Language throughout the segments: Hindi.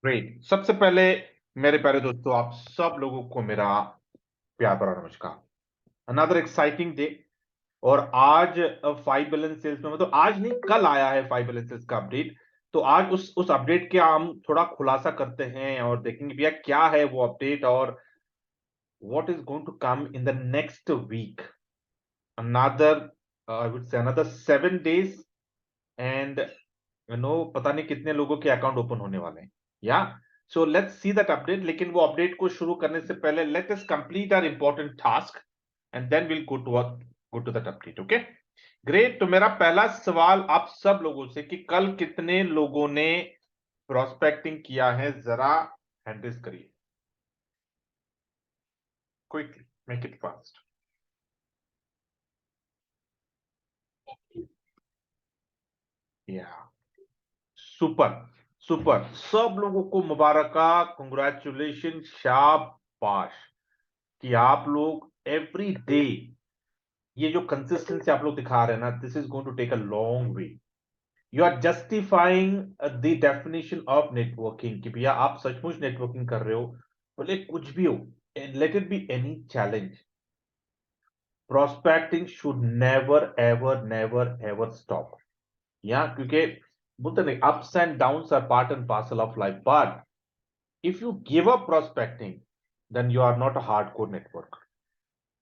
ग्रेट। सबसे पहले मेरे प्यारे दोस्तों, आप सब लोगों को मेरा प्यार भरा नमस्कार। Another exciting day. और आज 5 बैलेंस सेल्स में, मतलब आज नहीं, कल आया है 5 बैलेंस सेल्स का अपडेट। तो आज उस अपडेट के हम थोड़ा खुलासा करते हैं और देखेंगे भैया क्या है वो अपडेट और what is going to come in the next week. Another I would say another 7 days and पता नहीं कितने लोगों के अकाउंट ओपन होने वाले हैं। Yeah so let's see that update. लेकिन वो अपडेट को शुरू करने से पहले let us complete our important task and then will go to that update. Okay, great. तो मेरा पहला सवाल आप सब लोगों से कि कल कितने लोगों ने प्रोस्पेक्टिंग किया है, जरा हैंड रेज करिए क्विकली, मेक इट फास्ट। या सुपर सुपर, सब लोगों को मुबारक, कंग्रेचुलेशन, शाबाश कि आप लोग एवरी डे ये जो कंसिस्टेंसी आप लोग दिखा रहे हैं ना, this is going to take a long way. You are justifying the definition of networking कि भैया आप सचमुच नेटवर्किंग कर रहे हो, बोले कुछ भी हो, let it be any challenge. Prospecting should never ever stop. Yeah क्योंकि बोलते नहीं, ups and downs are part and parcel of life, but if you give up prospecting then you are not a hardcore networker।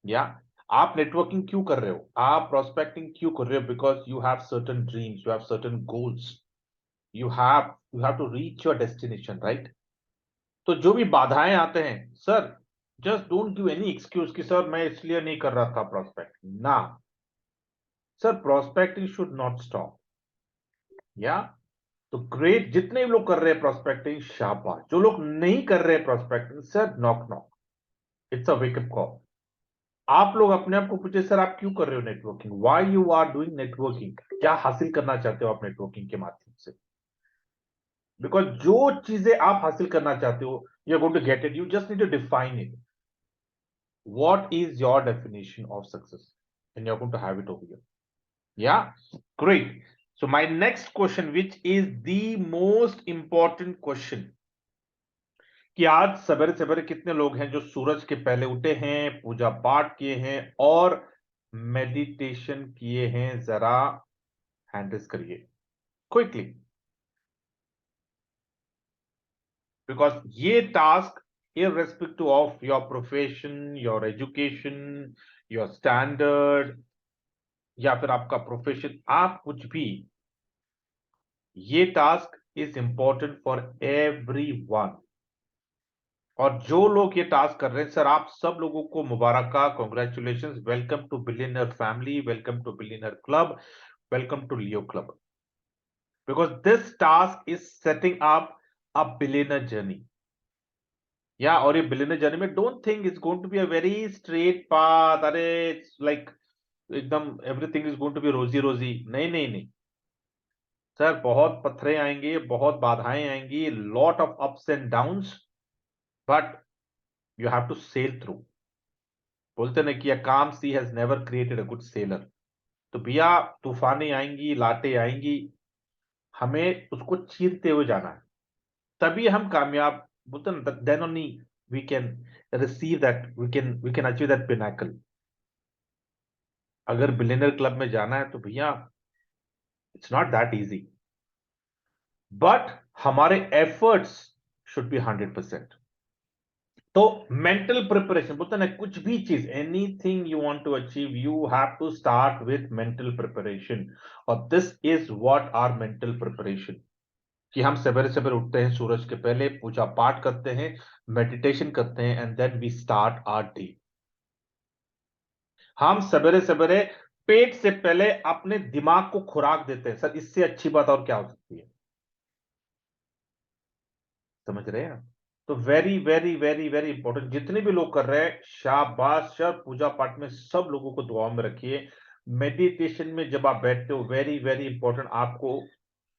या आप नेटवर्किंग क्यों कर रहे हो, आप प्रोस्पेक्टिंग क्यों कर रहे हो? Because you have certain dreams, you have certain goals, you have to reach your destination, right? तो जो भी बाधाएं आते हैं sir, just don't give any excuse कि सर मैं इसलिए नहीं कर रहा था प्रोस्पेक्टिंग ना। Sir prospecting should not stop. Yeah तो ग्रेट, जितने भी लोग कर रहे हैं प्रोस्पेक्टिंग शाबाश, जो लोग नहीं कर रहे हैं prospecting sir knock knock, it's a wake up call. आप लोग अपने आप को पूछे सर आप क्यों कर रहे हो networking, why you are doing networking, क्या हासिल करना चाहते हो आप नेटवर्किंग के माध्यम से? बिकॉज जो चीजें आप हासिल करना चाहते हो you are going to get it, you just need to define it. What is your definition of success and you are going to have it over here. Yeah great. So my next question which is the most important question कि आज सवेरे सवेरे कितने लोग हैं जो सूरज के पहले उठे हैं, पूजा पाठ किए हैं और मेडिटेशन किए हैं? जरा हैंड रेज करिए क्विकली, बिकॉज ये task irrespective of your profession, your education, your standard या फिर आपका प्रोफेशन, आप कुछ भी, ये task is important for everyone. और जो लोग ये टास्क कर रहे हैं सर, आप सब लोगों को मुबारक, congratulation, welcome to billionaire family, welcome to billionaire club, welcome to Leo club. Because this task is setting up a billionaire journey. Yeah और ये बिलियनर जर्नी में don't think it's going to be a very straight path, अरे इट्स लाइक एकदम everything is going to be rosy rosy, नहीं नहीं नहीं सर, बहुत पत्थरें आएंगी, बहुत बाधाएं आएंगी, lot of ups and downs, but you have to sail through. बोलते ना कि a calm sea has never created a good sailor. तो भैया तूफानें आएंगी, लाटें आएंगी, हमें उसको चीरते हुए जाना है, तभी हम कामयाब, बोलते ना, then only we can receive that, we can achieve that pinnacle. अगर बिलियनर क्लब में जाना है तो भैया it's not that easy, but हमारे एफर्ट्स शुड बी 100%। तो मेंटल प्रिपरेशन, बोलते ना, कुछ भी चीज, anything you want to achieve you have to start with mental preparation. और this is what are mental preparation, कि हम सवेरे सवेरे उठते हैं, सूरज के पहले पूजा पाठ करते हैं, मेडिटेशन करते हैं and then we start our day. हम सवेरे सवेरे पेट से पहले अपने दिमाग को खुराक देते हैं सर, इससे अच्छी बात और क्या हो सकती है? समझ रहे हैं? तो very very very very important, जितने भी लोग कर रहे हैं शाबाश सर, पूजा पाठ में सब लोगों को दुआ में रखिए। मेडिटेशन में जब आप बैठते हो, वेरी वेरी इंपॉर्टेंट, आपको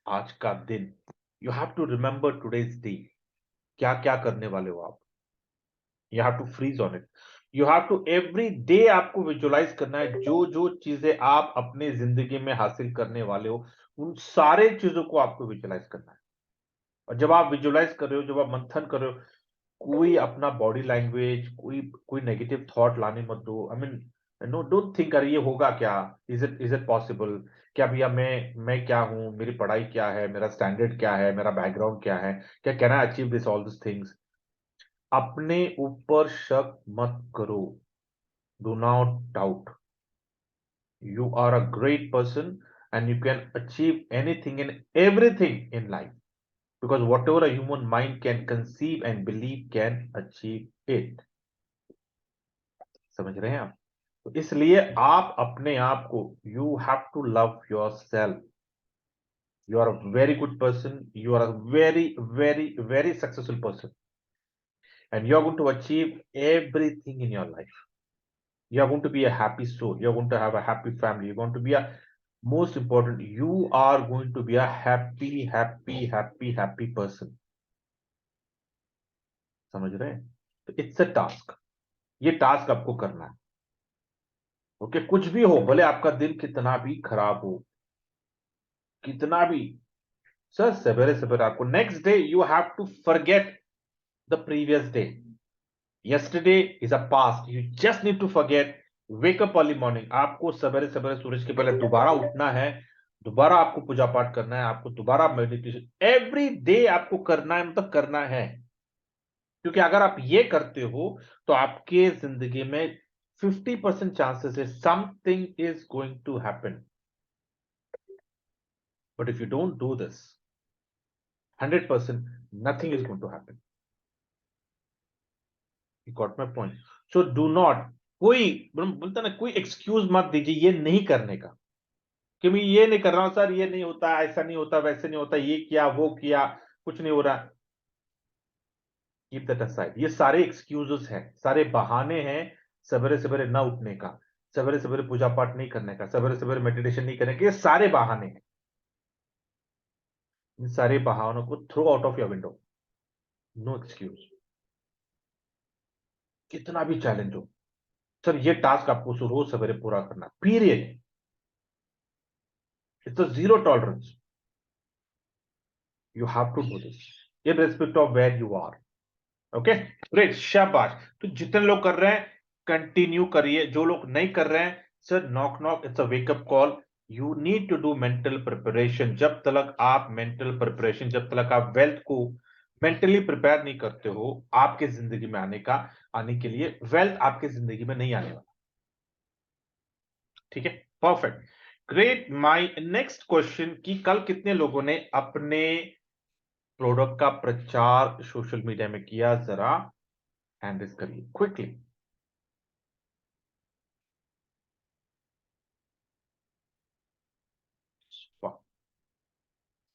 आज का दिन, you have to remember today's day, क्या क्या करने वाले हो आप। You have to freeze on it, you have to every day आपको विजुअलाइज करना है, जो जो चीजें आप अपने जिंदगी में हासिल करने वाले हो, उन सारे चीजों को आपको विजुअलाइज करना है। और जब आप विजुअलाइज कर रहे हो, जब आप मंथन कर रहे हो, कोई अपना बॉडी लैंग्वेज, कोई कोई नेगेटिव थॉट लाने मत दो। I mean, no, don't think अरे ये होगा क्या, इज इट पॉसिबल, क्या भैया मैं क्या हूँ, मेरी पढ़ाई क्या है, मेरा स्टैंडर्ड क्या है, मेरा बैकग्राउंड क्या है, क्या can I achieve this all this things. अपने ऊपर शक मत करो। Do not doubt. You are a great person and you can achieve anything and everything in life, because whatever a human mind can conceive and believe can achieve it. समझ रहे हैं आप? तो इसलिए आप अपने आप को, you have to love yourself. You are a very good person. You are a very, very, very successful person, and you are going to achieve everything in your life. You are going to be a happy soul. You are going to have a happy family. You're going to be a, most important, you are going to be a happy, happy, happy, happy person. समझ रहे हैं? तो इट्स अ टास्क। ये टास्क आपको करना है। ओके, कुछ भी हो, भले आपका दिन कितना भी खराब हो, कितना भी, सर सवेरे सवेरे आपको next day you have to forget the previous day. yesterday is a past, you just need to forget. wake up early morning, आपको सवेरे सवेरे सूरज के पहले दोबारा उठना है, दोबारा आपको पूजा पाठ करना है, आपको दोबारा मेडिटेशन एवरी डे आपको करना है, मतलब करना है। क्योंकि अगर आप ये करते हो तो आपके जिंदगी में 50% चांसेस है something is going to happen. But if you don't do this, 100% nothing is going to happen. You got my point? So do not, कोई बोलता ना, कोई एक्सक्यूज मत दीजिए ये नहीं करने का, कि मैं ये नहीं कर रहा हूं सर, ये नहीं होता, ऐसा नहीं होता, वैसे नहीं होता, ये किया वो किया, कुछ नहीं हो रहा। Keep that aside. ये सारे एक्सक्यूजेस हैं, सारे बहाने हैं सवेरे सवेरे ना उठने का, सवेरे सवेरे पूजा पाठ नहीं करने का, सवेरे सवेरे मेडिटेशन नहीं करने के, ये सारे बहाने हैं। इन सारे बहानों को throw out of your window. No excuse. कितना भी चैलेंज हो, सर ये टास्क आपको रोज सवेरे पूरा करना, period. It's a zero tolerance. You have to do this irrespective of where you are. Okay, great, शाबाश। तो जितने लोग कर रहे हैं कंटिन्यू करिए, जो लोग नहीं कर रहे हैं, sir knock knock, it's a wake up call. You need to do mental preparation. जब तक आप मेंटल प्रिपरेशन, जब तक आप वेल्थ को मेंटली प्रिपेयर नहीं करते हो आपके जिंदगी में आने के लिए, वेल्थ आपके जिंदगी में नहीं आने वाला। ठीक है, perfect, great. My next question, कि कल कितने लोगों ने अपने प्रोडक्ट का प्रचार सोशल मीडिया में किया, जरा हैंड रेज करिए quickly.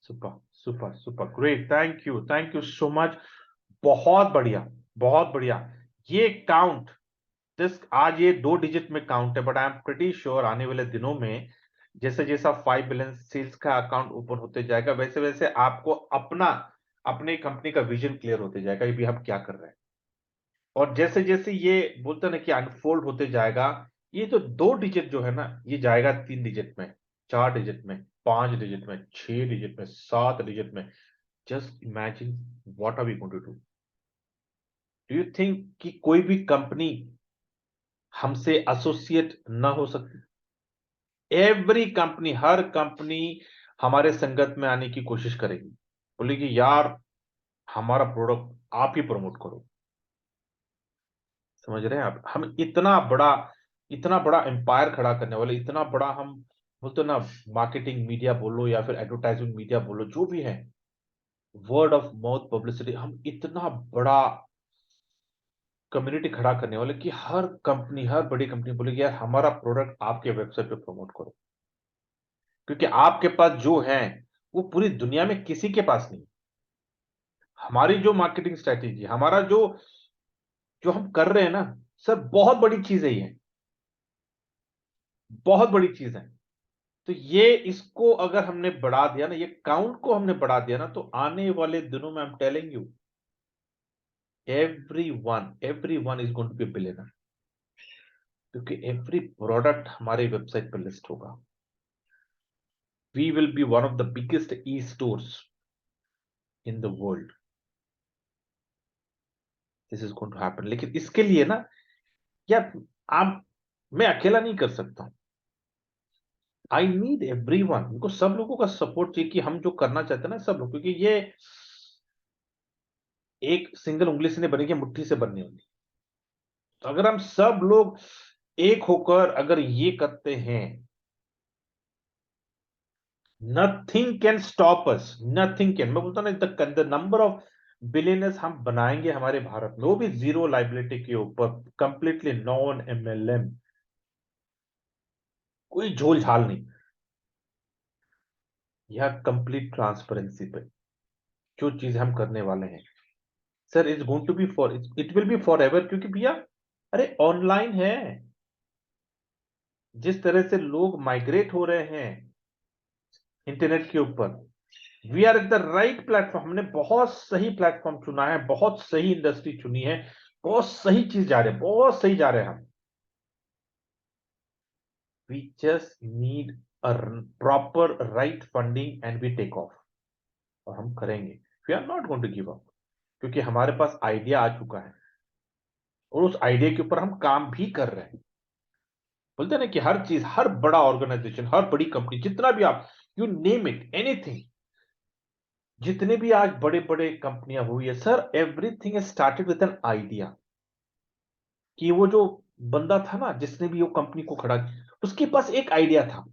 Super, super, super, great, thank you so much. बहुत बढ़िया, बहुत बढ़िया। ये काउंट, दिस, आज ये 2 डिजिट में काउंट है, but I am pretty sure आने वाले दिनों में जैसे जैसा 5 बिलियन सेल्स का अकाउंट ओपन होते जाएगा, वैसे वैसे आपको अपना, अपने कंपनी का विजन क्लियर होते जाएगा, ये भी हम क्या कर रहे हैं। और जैसे जैसे ये बोलते हैं ना कि अनफोल्ड होते जाएगा, ये तो 2 डिजिट जो है ना, ये जाएगा 3 डिजिट में, 4 डिजिट में, 5 डिजिट में, 6 डिजिट में, 7 डिजिट में। Just imagine what are we going to do. Do you think कि कोई भी कंपनी हमसे एसोसिएट ना हो सकती? एवरी कंपनी, हर कंपनी हमारे संगत में आने की कोशिश करेगी, बोलेगी यार हमारा प्रोडक्ट आप ही प्रमोट करो। समझ रहे हैं आप? हम इतना बड़ा एम्पायर खड़ा करने वाले, इतना बड़ा हम बोलते ना, मार्केटिंग मीडिया बोलो या फिर एडवर्टाइजमेंट मीडिया बोलो, जो भी है, वर्ड ऑफ माउथ पब्लिसिटी, हम इतना बड़ा कम्युनिटी खड़ा करने वाले कि हर कंपनी, हर बड़ी कंपनी बोलेगी यार हमारा प्रोडक्ट आपके वेबसाइट पे प्रमोट करो, क्योंकि आपके पास जो है वो पूरी दुनिया में किसी के पास नहीं। हमारी जो मार्केटिंग स्ट्रेटेजी, हमारा जो जो हम कर रहे हैं ना, सर बहुत बड़ी चीज है ये, बहुत बड़ी चीज है। तो ये, इसको अगर हमने बढ़ा दिया ना, ये काउंट को हमने बढ़ा दिया ना, तो आने वाले दिनों में I am telling you, everyone is going to be billionaire, क्योंकि एवरी प्रोडक्ट हमारे वेबसाइट पर लिस्ट होगा। We will be one of the biggest e stores in the world, this is going to happen. लेकिन इसके लिए ना यार, आप, मैं अकेला नहीं कर सकता, आई नीड एवरीवन, इनको सब लोगों का सपोर्ट चाहिए कि हम जो करना चाहते हैं ना, सब लोग, क्योंकि ये एक सिंगल उंगली से नहीं बनेगी, मुट्ठी से बननी होगी। तो अगर हम सब लोग एक होकर अगर ये करते हैं, nothing can stop us, nothing can. मैं बोलता ना, द नंबर ऑफ बिलियनर्स हम बनाएंगे हमारे भारत में, वो भी जीरो लाइबिलिटी के ऊपर, कंप्लीटली नॉन एमएलएम, कोई झोल झाल नहीं, या कंप्लीट ट्रांसपेरेंसी पे जो चीज हम करने वाले हैं sir, is going to be for, it will be forever. क्योंकि भैया, अरे ऑनलाइन है, जिस तरह से लोग माइग्रेट हो रहे हैं इंटरनेट के ऊपर, we are at the right platform. हमने बहुत सही प्लेटफॉर्म चुना है, बहुत सही इंडस्ट्री चुनी है, बहुत सही चीज जा रहे हैं, बहुत सही जा रहे हैं हम। We just need a proper right funding and we take off, और हम करेंगे। We are not going to give up, क्योंकि हमारे पास आइडिया आ चुका है, और उस आइडिया के ऊपर हम काम भी कर रहे हैं। बोलते हैं ना कि हर चीज, हर बड़ा ऑर्गेनाइजेशन, हर बड़ी कंपनी, जितना भी आप, यू नेम इट, एनीथिंग, जितने भी आज बड़े बड़े कंपनियां हुई है sir, everything started with an idea. कि वो जो बंदा था ना, जिसने भी वो कंपनी को खड़ा किया, उसके पास एक आइडिया था,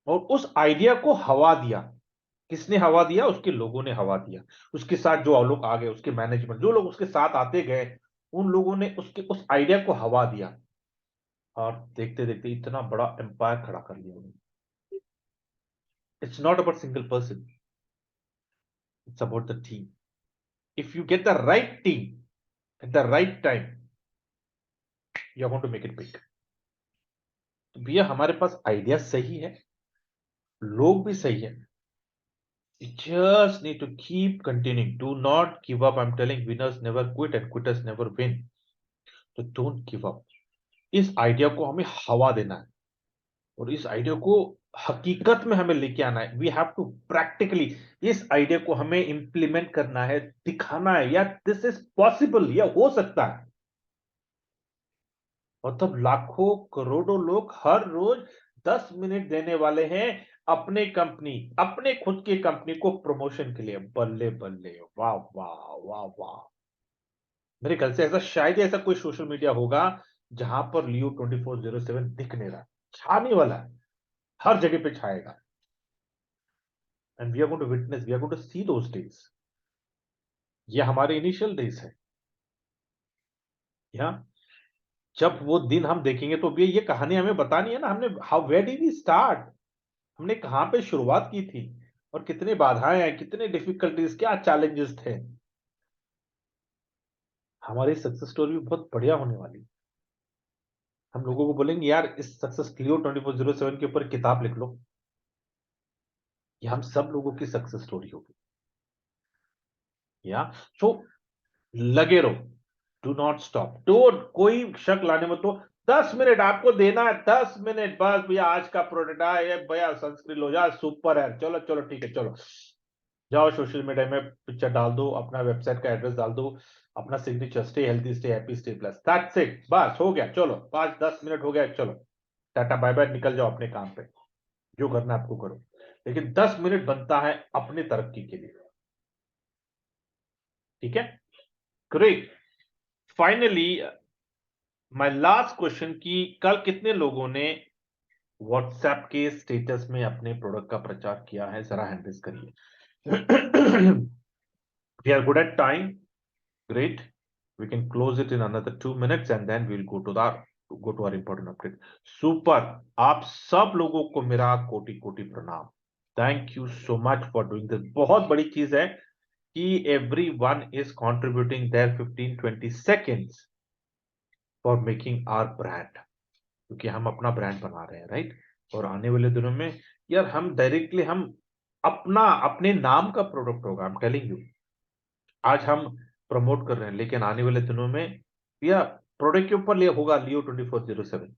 और उस आइडिया को हवा दिया। किसने हवा दिया? उसके लोगों ने हवा दिया। उसके साथ जो लोग आ गए, उसके मैनेजमेंट, जो लोग उसके साथ आते गए, उन लोगों ने उसके उस आइडिया को हवा दिया, और देखते देखते इतना बड़ा एम्पायर खड़ा कर लिया उन्होंने। It's not about single person, it's about the team. If you get the right team at the right time, you are going to make it big. तो भैया, हमारे पास आइडिया सही है, लोग भी सही है, you just need to keep continuing. Do not give up. I'm telling, winners never quit and quitters never win. So don't give up. इस आइडिया को हमें हवा देना है, और इस आइडिया को हकीकत में हमें लेके आना है। वी हैव टू प्रैक्टिकली, इस आइडिया को हमें इंप्लीमेंट करना है, दिखाना है, या दिस इज पॉसिबल, यह हो सकता है। और तब लाखों करोड़ों लोग हर रोज 10 मिनट देने वाले हैं अपने कंपनी, अपने खुद की कंपनी को प्रमोशन के लिए। बल्ले बल्ले, वाह वाह वाह वाह। मेरे ख्याल से ऐसा, शायद ही ऐसा कोई सोशल मीडिया होगा जहां पर लियो 24/7 दिख नहीं रहा, छाने वाला है, हर जगह पे छाएगा। And we are going to witness, we are going to see those days. ये हमारे इनिशियल डेज है, या जब वो दिन हम देखेंगे, तो ये कहानी हमें बतानी है ना, हमने how, where did we start, हमने कहां पे शुरुआत की थी, और कितने बाधाएं हैं, कितने डिफिकल्टीज, क्या चैलेंजेस थे। हमारी सक्सेस स्टोरी भी बहुत बढ़िया होने वाली है। हम लोगों को बोलेंगे, यार इस सक्सेस, लियो 24/7 के ऊपर किताब लिख लो, ये हम सब लोगों की सक्सेस स्टोरी होगी। या सो, लगे रहो, डू नॉट स्टॉप, डोंट कोई शक लाने मत दो। 10 मिनट आपको देना है, 10 मिनट बस। भैया आज का प्रोडक्ट आया भैया, सनस्क्रीन लो जा, सुपर है, चलो चलो ठीक है, चलो जाओ सोशल मीडिया में पिक्चर डाल दो, अपना वेबसाइट का एड्रेस डाल दो, अपना signature, stay healthy, stay happy, stay plus, that's it, बस हो गया। चलो 5-10 मिनट हो गया, चलो टाटा बाय बाय, निकल जाओ अपने काम पे, जो करना है आपको करो। लेकिन 10 मिनट बनता है अपनी तरक्की के लिए, ठीक है? Great. Finally, my last question, की कल कितने लोगों ने व्हाट्सएप के स्टेटस में अपने प्रोडक्ट का प्रचार किया है? जरा हैंड रेज करिए। We are good at time, great, we can close it in another 2 minutes and then we'll go to our important update. Super, आप सब लोगों को मेरा कोटि कोटि प्रणाम। Thank you so much for doing this. बहुत बड़ी चीज है कि everyone is contributing their 15-20 seconds for making our brand, क्योंकि हम अपना ब्रांड बना रहे हैं, राइट? और आने वाले दिनों में यार, हम डायरेक्टली, हम अपना, अपने नाम का प्रोडक्ट होगा, आई एम टेलिंग यू। आज हम प्रमोट कर रहे हैं, लेकिन आने वाले दिनों में या प्रोडक्ट के ऊपर होगा लियो 24/7।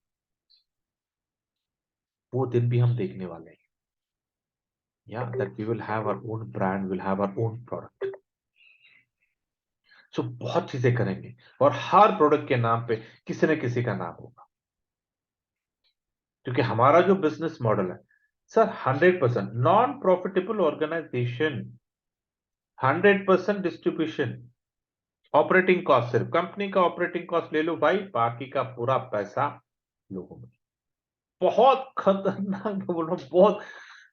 वो दिन भी हम देखने वाले हैं, Yeah, that we will have our own brand, we'll have our own product. So बहुत चीजें करेंगे और हर प्रोडक्ट के नाम पे किसी न किसी का नाम होगा, क्योंकि हमारा जो बिजनेस मॉडल है sir 100% non profitable organisation, 100% distribution, operating cost सिर्फ कंपनी का ऑपरेटिंग कॉस्ट ले लो भाई, बाकी का पूरा पैसा लोगों में। बहुत खतरनाक, मैं बोल रहा हूं, बहुत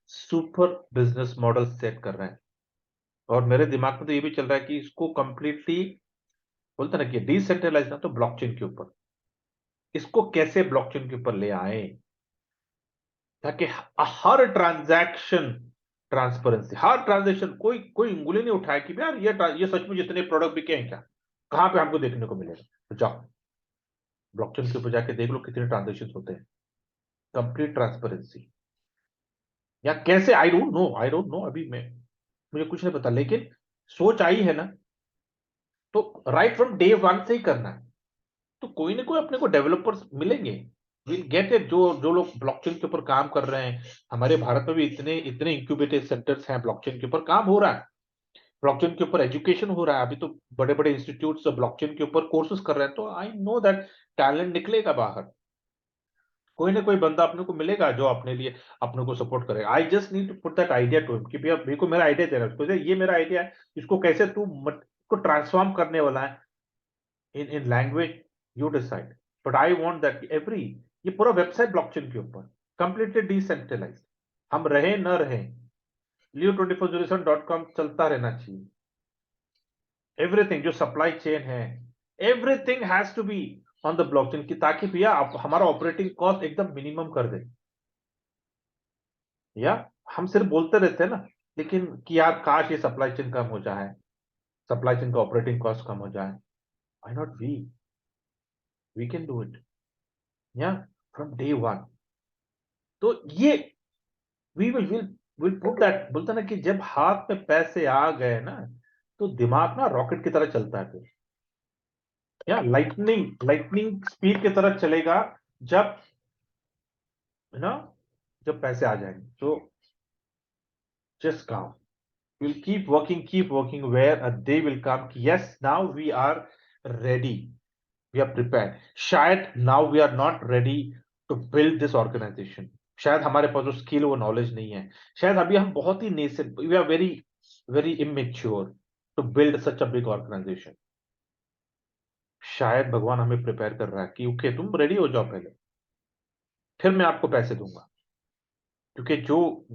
सुपर बिजनेस मॉडल सेट कर रहे हैं। और मेरे दिमाग में तो ये भी चल रहा है कि इसको कंप्लीटली बोलते ना कि डिसेंट्रलाइज ना, तो ब्लॉकचेन के ऊपर, इसको कैसे ब्लॉकचेन के ऊपर ले आए ताकि हर ट्रांजैक्शन ट्रांसपेरेंसी, हर ट्रांजैक्शन कोई कोई उंगली नहीं उठाए कि यार ये सच में जितने प्रोडक्ट बिके हैं क्या, कहां पे हमको देखने को मिलेगा। तो जाओ ब्लॉकचेन के ऊपर जाके देख लो कितने ट्रांजैक्शन होते हैं, कंप्लीट ट्रांसपेरेंसी। या कैसे, I don't know, I don't know, अभी मैं, मुझे कुछ नहीं पता, लेकिन सोच आई है ना, तो राइट फ्रॉम डे वन से ही करना है। तो कोई ना कोई अपने को डेवलपर्स मिलेंगे, विल गेट इट, जो जो लोग ब्लॉकचेन के ऊपर काम कर रहे हैं। हमारे भारत में भी इतने इतने इंक्यूबेटेड सेंटर्स हैं, ब्लॉकचेन के ऊपर काम हो रहा है, ब्लॉकचेन के ऊपर एजुकेशन हो रहा है, अभी तो बड़े बड़े इंस्टीट्यूट्स ब्लॉकचेन के ऊपर कोर्सेज कर रहे हैं। तो आई नो दैट टैलेंट निकलेगा बाहर, कोई ना कोई बंदा अपने को मिलेगा जो अपने लिए अपने को सपोर्ट करेगा। I just need to put that idea to him कि भैया मेरे को मेरा आइडिया दे रहा है उसको, ये मेरा आइडिया है, इसको कैसे तू को ट्रांसफॉर्म करने वाला है in language, you decide, but I want that every, ये पूरा वेबसाइट ब्लॉकचेन के ऊपर कंप्लीटली डिसेंट्रलाइज, हम रहे न रहे, leo2407.com चलता रहना चाहिए। एवरीथिंग जो सप्लाई चेन है, everything has to be on the blockchain की, ताकि भैया हमारा ऑपरेटिंग कॉस्ट एकदम मिनिमम कर दे। या हम सिर्फ बोलते रहते हैं ना, लेकिन कि यार काश ये सप्लाई चेन कम हो जाए, सप्लाई चेन का ऑपरेटिंग कॉस्ट कम हो जाए। Why not we can do it, या फ्रॉम डे वन। तो ये वी विल पुट दैट, बोलते ना कि जब हाथ में पैसे आ गए ना, तो दिमाग ना रॉकेट की तरह चलता है फिर, या लाइटनिंग लाइटनिंग स्पीड की तरह चलेगा जब, है ना, जब पैसे आ जाएंगे। तो जस्ट काम, will keep working where a day will come कि yes now we are ready, we are prepared. शायद now we are not ready to build this organisation, शायद हमारे पास वो स्किल वो नॉलेज नहीं है, शायद अभी हम बहुत ही nascent, we are very very immature to build such a big organisation. शायद भगवान हमें प्रिपेयर कर रहा है कि ओके तुम रेडी हो जाओ पहले, फिर मैं आपको पैसे दूंगा। क्योंकि जो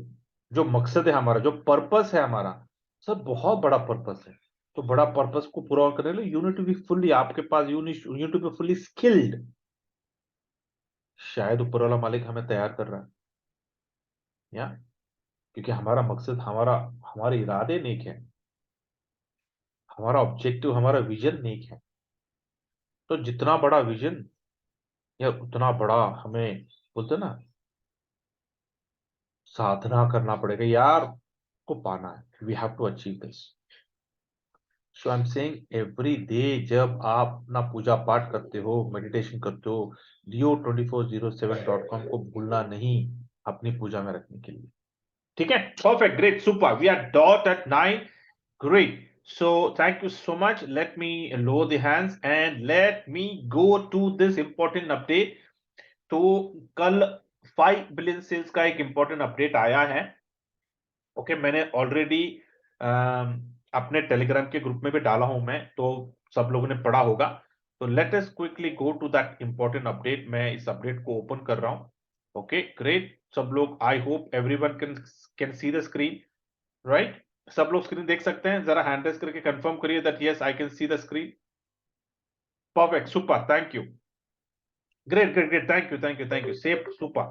जो मकसद है हमारा, जो पर्पस है हमारा, सब बहुत बड़ा पर्पस है। तो बड़ा पर्पस को पूरा करने के लिए यूनिट टू बी फुल्ली, आपके पास unit to be fully skilled. शायद ऊपर वाला मालिक हमें तैयार कर रहा है, या क्योंकि हमारा मकसद, हमारे इरादे नेक है, हमारा ऑब्जेक्टिव, हमारा विजन नेक है। तो जितना बड़ा विजन, या उतना बड़ा हमें, बोलते ना, साधना करना पड़ेगा यार, को पाना है, we have to achieve this. So I am saying every day, जब आप अपना पूजा पाठ करते हो, मेडिटेशन करते हो, Leo2407.com को भूलना नहीं अपनी पूजा में रखने के लिए। ठीक है, perfect, great, super, we are dot at 9, great. So thank you so much. Let me lower the hands and let me go to this important update. तो कल 5 बिलियन सेल्स का एक इंपॉर्टेंट अपडेट आया है। ओके, मैंने ऑलरेडी अपने टेलीग्राम के ग्रुप में भी डाला हूं मैं, तो सब लोगों ने पढ़ा होगा। तो let us quickly go to that important update. मैं इस अपडेट को ओपन कर रहा हूं। ओके, ग्रेट, सब लोग, I hope everyone can see the screen, right? सब लोग स्क्रीन देख सकते हैं? जरा हैंड रेस करके कंफर्म करिए that yes I can see the screen. Perfect, super, thank you, great great great, thank you safe, super,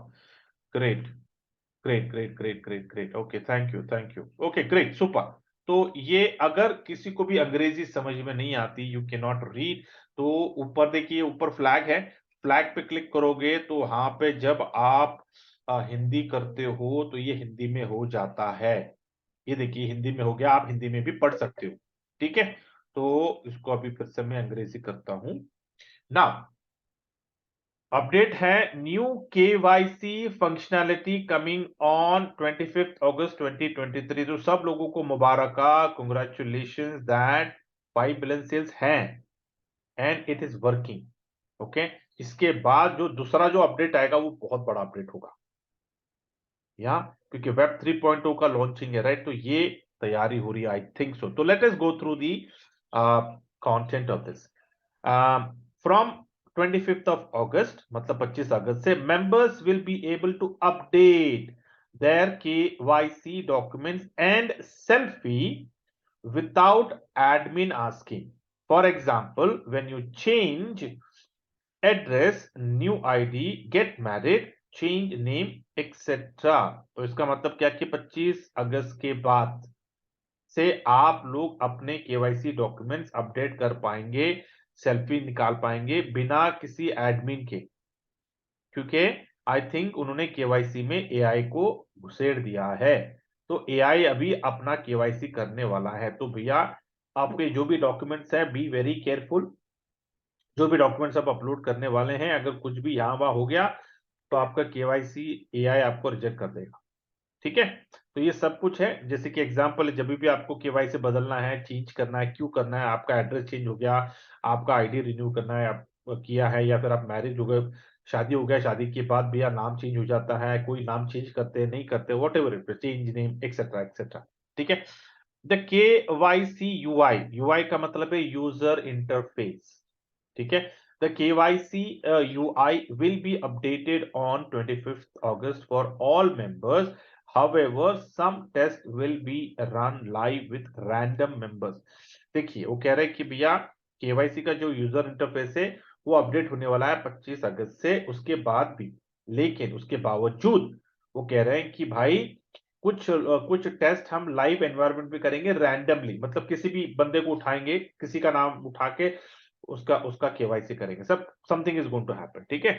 great great great great great great, okay, thank you, okay, great, super. तो ये अगर किसी को भी अंग्रेजी समझ में नहीं आती, यू कैन नॉट रीड, तो ऊपर देखिए, ऊपर फ्लैग है, फ्लैग पे क्लिक करोगे तो वहां पे जब आप हिंदी करते हो तो ये हिंदी में हो जाता है। ये देखिए हिंदी में हो गया, आप हिंदी में भी पढ़ सकते हो। ठीक है, तो इसको अभी फिर से मैं अंग्रेजी करता हूं। नाउ अपडेट है new KYC functionality coming on 25 अगस्त 2023। तो सब लोगों को मुबारक, कंग्रेचुलेशंस दैट 5 बिलियन सेल्स हैं and it is working. Okay, इसके बाद जो दूसरा जो अपडेट आएगा वो बहुत बड़ा अपडेट होगा, या क्योंकि वेब 3.0 का लॉन्चिंग है, राइट? तो ये तैयारी हो रही है, आई थिंक सो। तो let us go through the content of this. From 25th of August, मतलब 25 अगस्त से members will be able to update their KYC documents and selfie without admin asking. For example, when you change address, new ID, get married, change name, etc. तो इसका मतलब क्या कि 25 अगस्त के बाद से आप लोग अपने केवाईसी डॉक्यूमेंट्स अपडेट कर पाएंगे, सेल्फी निकाल पाएंगे बिना किसी एडमिन के, क्योंकि आई थिंक उन्होंने केवाईसी में एआई को घुसेड़ दिया है। तो एआई अभी अपना केवाईसी करने वाला है। तो भैया आपके जो भी डॉक्यूमेंट्स हैं, बी वेरी केयरफुल। जो भी डॉक्यूमेंट्स आप अपलोड करने वाले हैं, अगर कुछ भी यहाँ वहां हो गया तो आपका केवाईसी एआई आपको रिजेक्ट कर देगा। ठीक है, तो ये सब कुछ है। जैसे कि एग्जांपल, जब भी आपको केवाईसी बदलना है, चेंज करना है, क्यों करना है, आपका एड्रेस चेंज हो गया, आपका आईडी रिन्यू करना है, आप किया है, या फिर आप मैरिज हो गए, शादी हो गया, शादी के बाद भैया नाम चेंज हो जाता है, कोई नाम चेंज करते हैं नहीं करते, what ever it, change name etcetera etcetera. ठीक है, द केवाईसी यूआई, यूआई का मतलब है यूजर इंटरफेस। ठीक है, the KYC UI will be updated on 25th August for all members. However, some tests will be run live with random members. देखिए, वो कह रहे हैं कि भैया केवाईसी का जो यूजर इंटरफेस है वो अपडेट होने वाला है 25 अगस्त से, उसके बाद भी। लेकिन उसके बावजूद वो कह रहे हैं कि भाई कुछ टेस्ट हम लाइव एनवायरनमेंट में करेंगे रैंडमली, मतलब किसी भी बंदे को उठाएंगे, किसी का नाम उठा के उसका उसका केवाईसी करेंगे, सब something is going to happen. ठीक है,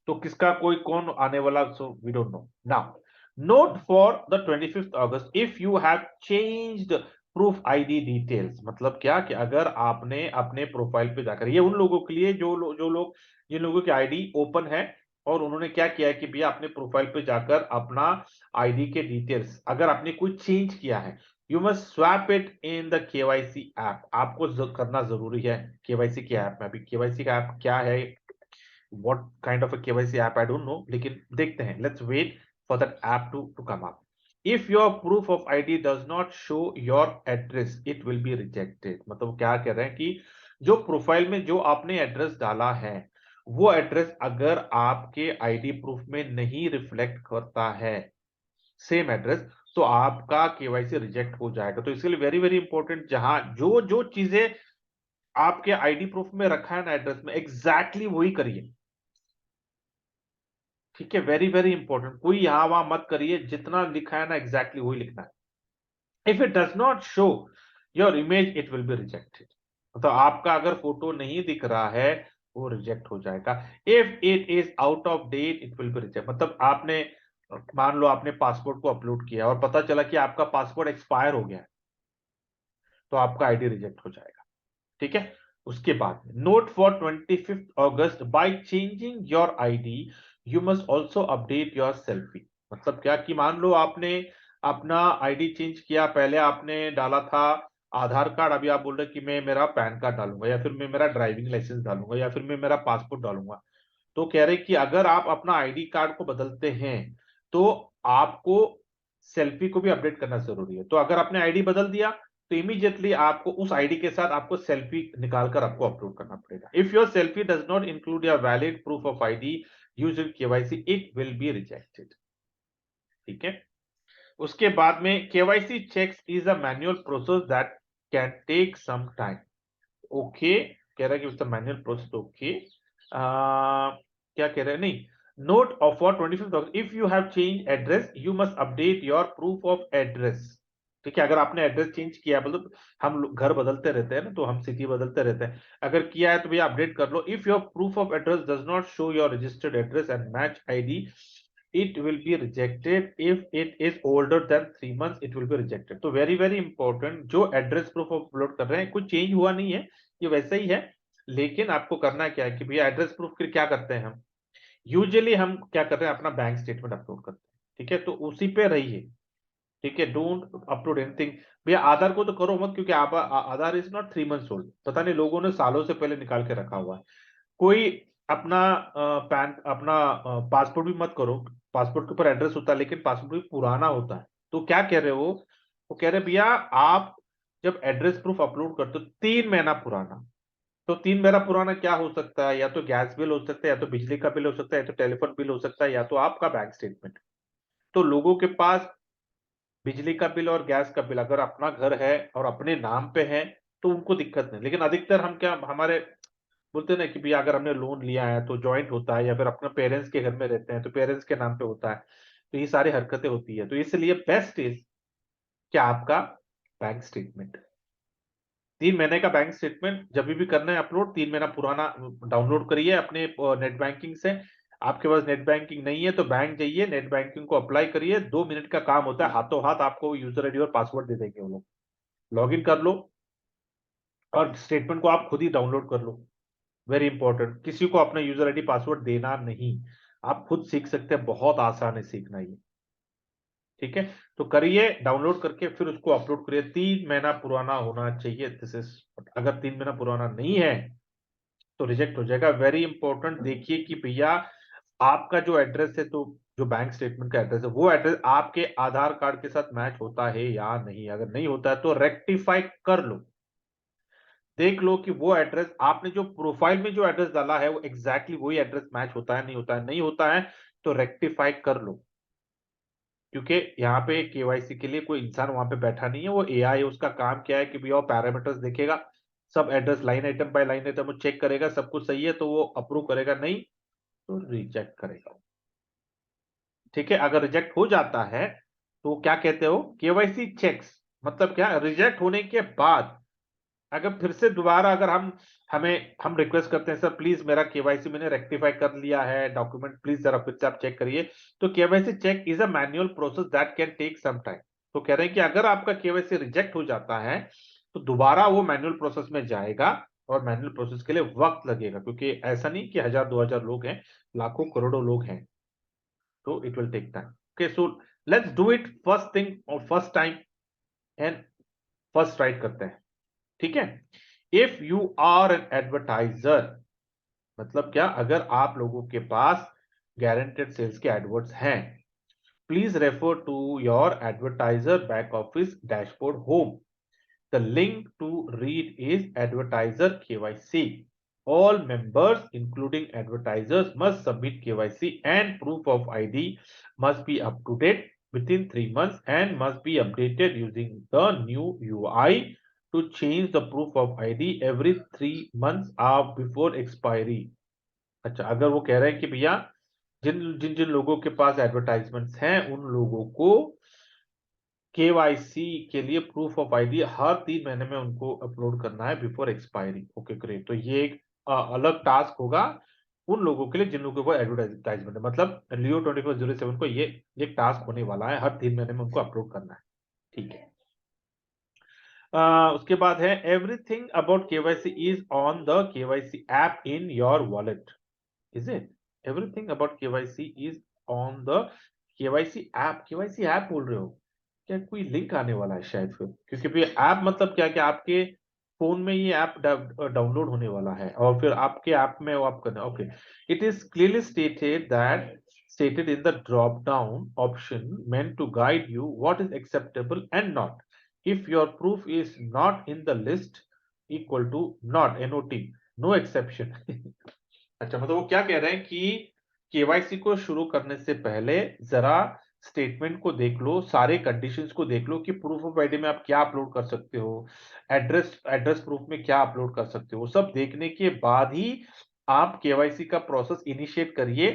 तो किसका कोई कौन आने वाला, so we don't know now. Note for the 25th August, if you have changed proof ID details, मतलब क्या कि अगर आपने अपने प्रोफाइल पे जाकर, ये उन लोगों के लिए जो लोग जिन लोगों की आईडी ओपन है और उन्होंने क्या किया है कि भैया अपने प्रोफाइल पे जाकर अपना आईडी के डिटेल्स अगर आपने कोई चेंज किया है, you must swap it in the KYC app. आपको करना जरूरी है केवाईसी के ऐप में। अभी केवाईसी का ऐप क्या है, what kind of a KYC app I don't know, लेकिन देखते हैं, let's wait for that app to come up. If your proof of ID does not show your address, it will be rejected। मतलब क्या कह रहे हैं कि जो प्रोफाइल में जो आपने एड्रेस डाला है, वो एड्रेस अगर आपके आईडी प्रूफ में नहीं रिफ्लेक्ट करता है, सेम एड्रेस, तो आपका केवाईसी रिजेक्ट हो जाएगा। तो इसके लिए वेरी वेरी इंपॉर्टेंट, जहां जो जो चीजें आपके आईडी प्रूफ में रखा है ना एड्रेस में, एग्जैक्टली वही करिए। ठीक है, वेरी वेरी इंपॉर्टेंट, कोई यहां वहां मत करिए, जितना लिखा है ना एग्जैक्टली वही लिखना है। If it does not show your image, it will be rejected. तो आपका अगर फोटो नहीं दिख रहा है, वो रिजेक्ट हो जाएगा। If it is out of date, it will be reject. मतलब आपने, मान लो आपने पासपोर्ट को अपलोड किया और पता चला कि आपका पासपोर्ट एक्सपायर हो गया है, तो आपका आईडी रिजेक्ट हो जाएगा। ठीक है, उसके बाद note for 25th August, by changing your ID you must also update your selfie. मतलब क्या कि मान लो आपने अपना आईडी चेंज किया, पहले आपने डाला था आधार कार्ड, अभी आप बोल रहे कि मैं मेरा पैन कार्ड डालूंगा, या फिर मैं मेरा ड्राइविंग लाइसेंस डालूंगा, या फिर मैं मेरा पासपोर्ट डालूंगा। तो कह रहे कि अगर आप अपना आईडी कार्ड को बदलते हैं तो आपको सेल्फी को भी अपडेट करना जरूरी है। तो अगर आपने आईडी बदल दिया तो इमीडिएटली आपको उस आईडी के साथ आपको सेल्फी निकालकर आपको अपलोड करना पड़ेगा। If your selfie does not include your valid proof of ID used in KYC, it will be rejected. ठीक है, उसके बाद में KYC checks is a manual process that can take some time. Okay, कह रहा है कि मैनुअल प्रोसेस। ओके, क्या कह रहे हैं, नहीं, note of for 25th, if you have change address you must update your proof of address. ठीक है, अगर आपने एड्रेस चेंज किया, मतलब हम घर बदलते रहते हैं ना, तो हम सिटी बदलते रहते हैं, अगर किया है तो भैया अपडेट कर लो। If your proof of address does not show your registered address and match ID, it will be rejected. If it is older than 3 months, it will be rejected। तो वेरी वेरी इंपॉर्टेंट, जो एड्रेस प्रूफ अपलोड कर रहे हैं कुछ चेंज हुआ नहीं है, ये वैसा ही है, लेकिन आपको करना क्या है कि भैया एड्रेस प्रूफ के क्या करते हैं हम, यूजुअली हम क्या कर रहे हैं, अपना बैंक स्टेटमेंट अपलोड करते हैं, ठीक है, तो उसी पे रहिए, ठीक है, डोंट अपलोड एनीथिंग। भैया आधार को तो करो मत, क्योंकि आधार इज नॉट 3 मंथ्स ओल्ड, पता नहीं लोगों ने सालों से पहले निकाल के रखा हुआ है। कोई अपना पैन अपना पासपोर्ट भी मत करो, पासपोर्ट के ऊपर एड्रेस होता है लेकिन पासपोर्ट भी पुराना होता है। तो क्या कह रहे हो, वो कह रहे भैया आप जब एड्रेस प्रूफ अपलोड करते हो 3 महीना पुराना, तो 3 महीना पुराना क्या हो सकता है, या तो गैस बिल हो सकता है, या तो बिजली का बिल हो सकता है, या तो टेलीफोन बिल हो सकता है, या तो आपका बैंक स्टेटमेंट। तो लोगों के पास बिजली का बिल और गैस का बिल अगर अपना घर है और अपने नाम पे है तो उनको दिक्कत नहीं, लेकिन अधिकतर हम क्या, हमारे बोलते हैं ना कि भैया अगर हमने लोन लिया है तो जॉइंट होता है, या फिर अपने पेरेंट्स के घर में रहते हैं तो पेरेंट्स के नाम पे होता है, तो ये सारी हरकतें होती है। तो इसलिए बेस्ट इज क्या आपका बैंक स्टेटमेंट, 3 महीने का बैंक स्टेटमेंट जब भी करना है अपलोड, 3 महीना पुराना डाउनलोड करिए अपने नेट बैंकिंग से। आपके पास नेट बैंकिंग नहीं है तो बैंक जाइए, नेट बैंकिंग को अप्लाई करिए, 2 मिनट का काम होता है, हाथों हाथ आपको यूजर आईडी और पासवर्ड दे देंगे वो लोग, लॉग इन कर लो और स्टेटमेंट को आप खुद ही डाउनलोड कर लो। वेरी इंपॉर्टेंट, किसी को अपना यूजर आईडी पासवर्ड देना नहीं, आप खुद सीख सकते हैं, बहुत आसान है सीखना ये, ठीक है। तो करिए डाउनलोड करके फिर उसको अपलोड करिए, 3 महीना पुराना होना चाहिए, दिस इज, अगर 3 महीना पुराना नहीं है तो रिजेक्ट हो जाएगा। वेरी इंपॉर्टेंट, देखिए कि भैया आपका जो एड्रेस है, तो जो बैंक स्टेटमेंट का एड्रेस है वो एड्रेस आपके आधार कार्ड के साथ मैच होता है या नहीं, अगर नहीं होता है तो रेक्टिफाई कर लो, देख लो कि वो एड्रेस आपने जो प्रोफाइल में जो एड्रेस डाला है वो एग्जैक्टली वही एड्रेस मैच होता है, नहीं होता है, नहीं होता है तो रेक्टिफाई कर लो। क्योंकि यहाँ पे केवाईसी के लिए कोई इंसान वहां पे बैठा नहीं है, वो एआई है, उसका काम क्या है कि भैया वो पैरामीटर्स देखेगा, सब address line item by line item वो चेक करेगा, सब कुछ सही है तो वो अप्रूव करेगा, नहीं तो रिजेक्ट करेगा, ठीक है। अगर रिजेक्ट हो जाता है तो क्या कहते हो, केवाईसी चेक्स, मतलब क्या, रिजेक्ट होने के बाद अगर फिर से दोबारा अगर हम रिक्वेस्ट करते हैं, सर प्लीज मेरा केवाईसी मैंने रेक्टिफाई कर लिया है, डॉक्यूमेंट प्लीज जरा फिर से आप चेक करिए, तो KYC check is a manual process that can take some time. तो कह रहे हैं कि अगर आपका केवाईसी रिजेक्ट हो जाता है तो दोबारा वो मैनुअल प्रोसेस में जाएगा, और मैनुअल प्रोसेस के लिए वक्त लगेगा, क्योंकि ऐसा नहीं कि 1000 2000 लोग हैं, लाखों करोड़ों लोग हैं, तो it will take time. Okay, so let's do it first thing और first time and first right करते हैं, ठीक है। If you are an advertiser, मतलब क्या, अगर आप लोगों के पास गारंटेड सेल्स के एडवर्ड्स हैं, please refer to your advertiser back office dashboard home. The link to read is advertiser KYC. All members, including advertisers, must submit KYC and proof of ID must be up to date within 3 months and must be updated using the new UI to change the proof of ID every 3 months before expiry. अच्छा, अगर वो कह रहे हैं कि भैया जिन जिन जिन लोगों के पास एडवर्टाइजमेंट्स हैं उन लोगों को केवाईसी के लिए प्रूफ ऑफ आईडी हर 3 महीने में उनको अपलोड करना है बिफोर एक्सपायरी। ओके ग्रेट, तो ये एक अलग टास्क होगा उन लोगों के लिए जिन लोगों को एडवर्टाइजमेंट है, मतलब लियो 2407 को ये एक टास्क होने वाला है, हर 3 महीने में उनको अपलोड करना है, ठीक है। उसके बाद है everything about KYC is on the KYC app in your wallet, is it, everything about KYC is on the KYC app, KYC app बोल रहे हो क्या, कोई लिंक आने वाला है शायद फिर, क्योंकि फिर ऐप मतलब क्या, कि आपके फोन में ये ऐप डाउनलोड होने वाला है और फिर आपके ऐप में वो आप करना, okay. It is clearly stated in the drop down option meant to guide you what is acceptable and not. If your proof is not in the list, equal to not, not, no exception. अच्छा, मतलब वो क्या कह रहे हैं कि केवाईसी को शुरू करने से पहले जरा स्टेटमेंट को देख लो, सारे कंडीशंस को देख लो कि प्रूफ ऑफ आईडी में आप क्या अपलोड कर सकते हो, एड्रेस एड्रेस प्रूफ में क्या अपलोड कर सकते हो, सब देखने के बाद ही आप केवाईसी का प्रोसेस इनिशिएट करिए,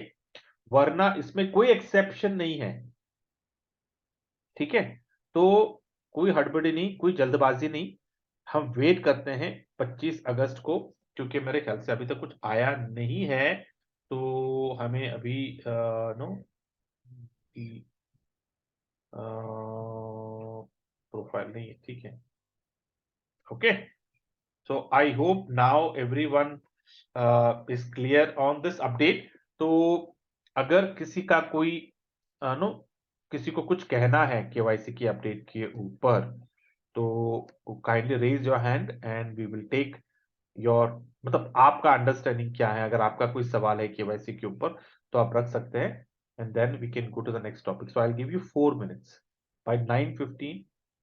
वरना इसमें कोई एक्सेप्शन नहीं है, ठीक है। तो कोई हड़बड़ी नहीं, कोई जल्दबाजी नहीं, हम वेट करते हैं 25 अगस्त को, क्योंकि मेरे ख्याल से अभी तक कुछ आया नहीं है, तो हमें अभी नो प्रोफाइल नहीं है, ठीक है, okay. So I hope now everyone is clear on this update. तो अगर किसी का कोई नो किसी को कुछ कहना है केवाईसी की अपडेट के ऊपर, तो kindly raise your hand and we will take your, मतलब आपका अंडरस्टैंडिंग क्या है, अगर आपका कोई सवाल है केवाईसी के ऊपर तो आप रख सकते हैं, and then we can go to the next topic. So I will give you 4 minutes. By 9:15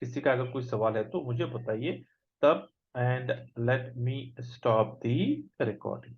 किसी का अगर कोई सवाल है तो मुझे बताइए तब, and let me stop the recording.